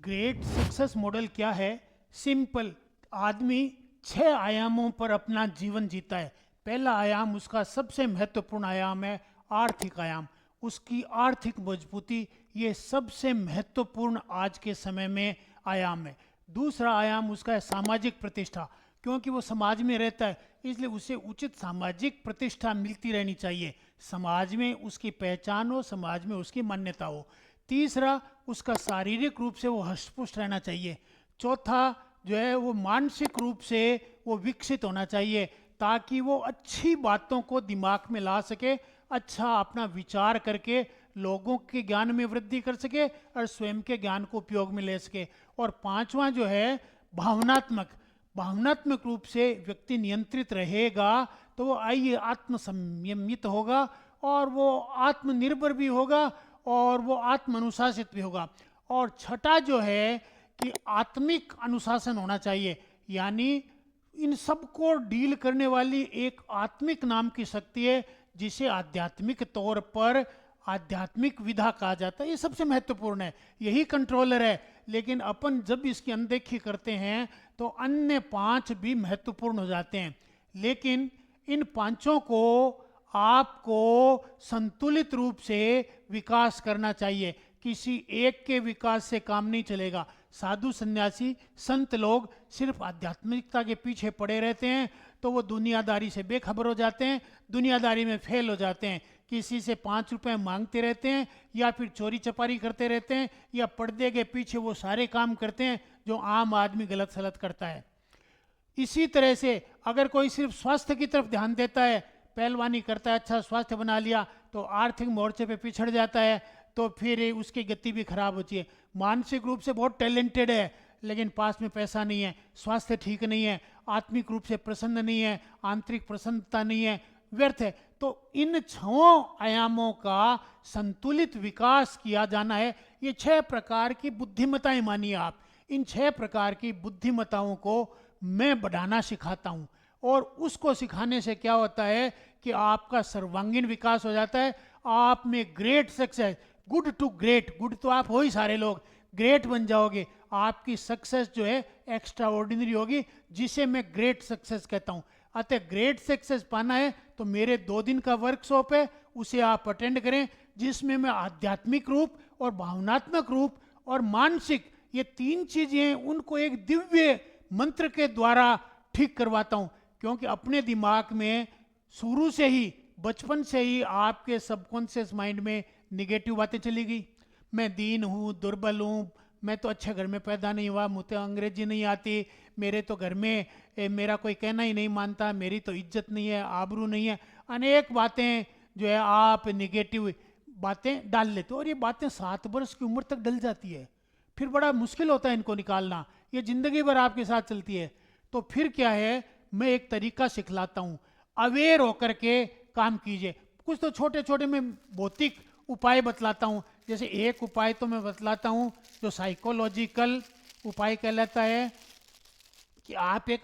Great success model क्या है? Simple. आदमी 6 आयामों पर अपना जीवन जीता है। पहला आयाम, उसका सबसे महत्वपूर्ण आयाम है आर्थिक आयाम। उसकी आर्थिक मजबूती ये सबसे महत्वपूर्ण आज के समय में आयाम है। दूसरा आयाम उसका है सामाजिक प्रतिष्ठा, क्योंकि वो समाज में रहता है, इसलिए उसे उचित सामाजिक प्रतिष्ठा मिलती रहनी चाहिए। समाज में उसकी पहचान हो, समाज में उसकी मान्यता हो। तीसरा, उसका शारीरिक रूप से वो हष्टपुष्ट रहना चाहिए। चौथा जो है वो मानसिक रूप से वो विकसित होना चाहिए, ताकि वो अच्छी बातों को दिमाग में ला सके, अच्छा अपना विचार करके लोगों के ज्ञान में वृद्धि कर सके और स्वयं के ज्ञान को उपयोग में ले सके। और पांचवा जो है भावनात्मक, भावनात्मक रूप से व्यक्ति नियंत्रित रहेगा तो वो आइए आत्मसंयमित होगा और वो आत्मनिर्भर भी होगा और वो आत्म अनुशासित भी होगा। और छठा जो है कि आत्मिक अनुशासन होना चाहिए, यानी इन सबको डील करने वाली एक आत्मिक नाम की शक्ति है, जिसे आध्यात्मिक तौर पर आध्यात्मिक विधा कहा जाता है। ये सबसे महत्वपूर्ण है, यही कंट्रोलर है। लेकिन अपन जब इसकी अनदेखी करते हैं तो अन्य 5 भी महत्वपूर्ण हो जाते हैं। लेकिन इन पांचों को आपको संतुलित रूप से विकास करना चाहिए, किसी एक के विकास से काम नहीं चलेगा। साधु सन्यासी संत लोग सिर्फ आध्यात्मिकता के पीछे पड़े रहते हैं तो वो दुनियादारी से बेखबर हो जाते हैं, दुनियादारी में फेल हो जाते हैं। किसी से 5 रुपए मांगते रहते हैं, या फिर चोरी चपारी करते रहते हैं, या पर्दे के पीछे वो सारे काम करते हैं जो आम आदमी गलत सलत करता है। इसी तरह से अगर कोई सिर्फ स्वास्थ्य की तरफ ध्यान देता है, पहलवानी करता है, अच्छा स्वास्थ्य बना लिया, तो आर्थिक मोर्चे पे पिछड़ जाता है, तो फिर उसकी गति भी खराब होती है। मानसिक रूप से बहुत टैलेंटेड है, लेकिन पास में पैसा नहीं है, स्वास्थ्य ठीक नहीं है, आत्मिक रूप से प्रसन्न नहीं है, आंतरिक प्रसन्नता नहीं है, व्यर्थ है। तो इन 6 आयामों का संतुलित विकास किया जाना है। ये 6 प्रकार की बुद्धिमताएं मानिए आप। इन 6 प्रकार की बुद्धिमताओं को मैं बढ़ाना सिखाता हूँ, और उसको सिखाने से क्या होता है कि आपका सर्वांगीण विकास हो जाता है। आप में great success, good to great, good तो आप हो ही सारे लोग, ग्रेट बन जाओगे। आपकी सक्सेस जो है एक्स्ट्रा ऑर्डिनरी होगी, जिसे मैं ग्रेट सक्सेस कहता हूँ। अतः ग्रेट सक्सेस पाना है तो मेरे 2 दिन का वर्कशॉप है, उसे आप अटेंड करें, जिसमें मैं आध्यात्मिक रूप और भावनात्मक रूप और मानसिक, ये 3 चीजें उनको एक दिव्य मंत्र के द्वारा ठीक करवाता हूँ। क्योंकि अपने दिमाग में शुरू से ही, बचपन से ही आपके सबकॉन्शियस माइंड में निगेटिव बातें चली गई। मैं दीन हूँ, दुर्बल हूँ, मैं तो अच्छे घर में पैदा नहीं हुआ, मुझे अंग्रेजी नहीं आती, मेरे तो घर में मेरा कोई कहना ही नहीं मानता, मेरी तो इज्जत नहीं है, आबरू नहीं है। अनेक बातें जो है आप निगेटिव बातें डाल लेते हो, और ये बातें 7 वर्ष की उम्र तक डल जाती है। फिर बड़ा मुश्किल होता है इनको निकालना, ये जिंदगी भर आपके साथ चलती है। तो फिर क्या है, मैं एक तरीका सिखलाता हूँ, अवेयर होकर के काम कीजिए। कुछ तो छोटे छोटे मैं भौतिक उपाय बतलाता हूँ। जैसे एक उपाय तो मैं बतलाता हूँ जो साइकोलॉजिकल उपाय कहलाता है, कि आप एक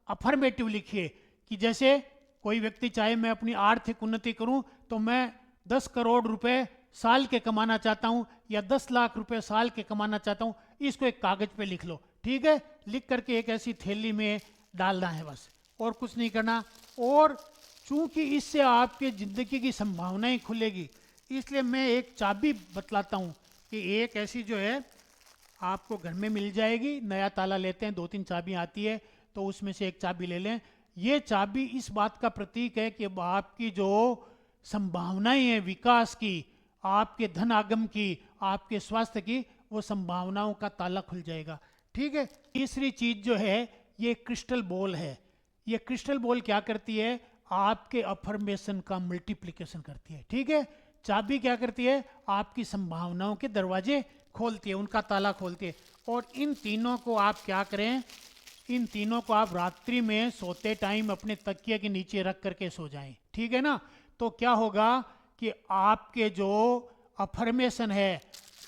अफर्मेटिव लिखिए कि जैसे कोई व्यक्ति चाहे मैं अपनी आर्थिक उन्नति करूं तो मैं 10 करोड़ रुपए साल के कमाना चाहता हूं, या 10 लाख रुपए साल के कमाना चाहता हूं। इसको एक कागज पे लिख लो, ठीक है? लिख करके एक ऐसी थैली में डालना है बस, और कुछ नहीं करना। और चूंकि इससे आपके जिंदगी की संभावनाएं खुलेगी, इसलिए मैं एक चाबी बतलाता हूं कि एक ऐसी जो है आपको घर में मिल जाएगी। नया ताला लेते हैं, 2-3 चाबी आती है, तो उसमें से एक चाबी ले लें। ये चाबी इस बात का प्रतीक है कि आपकी जो संभावनाएं हैं विकास की, आपके धन आगम की, आपके स्वास्थ्य की, वो संभावनाओं का ताला खुल जाएगा, ठीक है? तीसरी चीज जो है ये क्रिस्टल बॉल है। ये क्रिस्टल बॉल क्या करती है, आपके अफर्मेशन का मल्टीप्लिकेशन करती है, ठीक है? चाबी क्या करती है, आपकी संभावनाओं के दरवाजे खोलती है, उनका ताला खोलती है। और इन तीनों को आप क्या करें, इन तीनों को आप रात्रि में सोते टाइम अपने तकिए के नीचे रख करके सो जाएं, ठीक है ना? तो क्या होगा कि आपके जो अफर्मेशन है,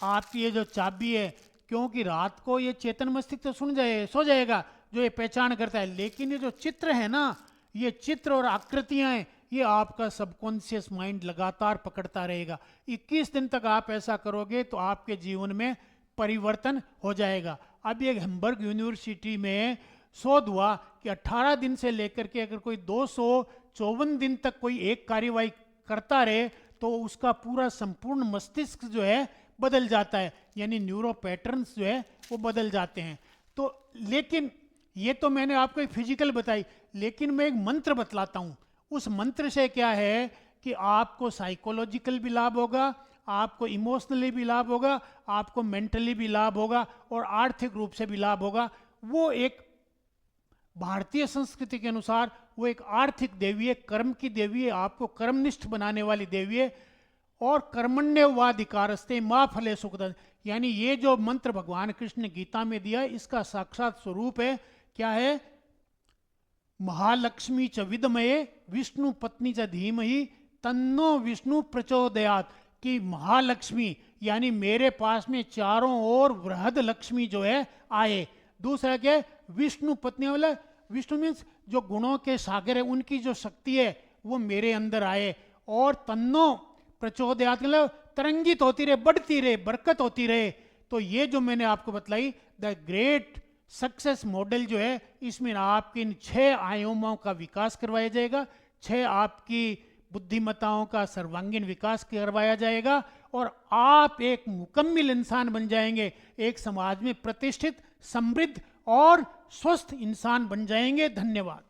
आपकी ये जो चाबी है, क्योंकि रात को ये चेतन मस्तिष्क तो सो जाएगा जो ये पहचान करता है, लेकिन ये जो चित्र है ना, ये चित्र और आकृतियां हैं, ये आपका सबकॉन्शियस माइंड लगातार पकड़ता रहेगा। 21 दिन तक आप ऐसा करोगे तो आपके जीवन में परिवर्तन हो जाएगा। अभी एक हैम्बर्ग यूनिवर्सिटी में शोध हुआ कि 18 दिन से लेकर के अगर कोई 254 दिन तक कोई एक कार्यवाही करता रहे तो उसका पूरा संपूर्ण मस्तिष्क जो है बदल जाता है, यानी न्यूरो पैटर्न्स जो है वो बदल जाते हैं। तो लेकिन ये तो मैंने आपको एक फिजिकल बताई, लेकिन मैं एक मंत्र बतलाता हूँ। उस मंत्र से क्या है कि आपको साइकोलॉजिकल भी लाभ होगा, आपको इमोशनली भी लाभ होगा, आपको मेंटली भी लाभ होगा और आर्थिक रूप से भी लाभ होगा। वो एक भारतीय संस्कृति के अनुसार वो एक आर्थिक देवी है, कर्म की देवी है, आपको कर्मनिष्ठ बनाने वाली देवी है। और कर्मण्येवाधिकारस्ते मा फले सुखद, यानी ये जो मंत्र भगवान कृष्ण ने गीता में दिया है, इसका साक्षात स्वरूप है। क्या है? महालक्ष्मी च विद्मये विष्णु पत्नी च धीमहि तन्नो विष्णु प्रचोदयात्, कि महालक्ष्मी यानी मेरे पास में चारों ओर वृहद लक्ष्मी जो है आए। दूसरा क्या है? विष्णु पत्नी, वाला विष्णु मीन्स जो गुणों के सागर है, उनकी जो शक्ति है वो मेरे अंदर आए। और तन्नो प्रचोदयात् मतलब तरंगित होती रहे, बढ़ती रहे, बरकत होती रहे। तो ये जो मैंने आपको बतलाई द ग्रेट सक्सेस मॉडल जो है, इसमें आपके इन 6 आयामों का विकास करवाया जाएगा, 6 आपकी बुद्धिमत्ताओं का सर्वांगीण विकास करवाया जाएगा और आप एक मुकम्मल इंसान बन जाएंगे, एक समाज में प्रतिष्ठित, समृद्ध और स्वस्थ इंसान बन जाएंगे। धन्यवाद।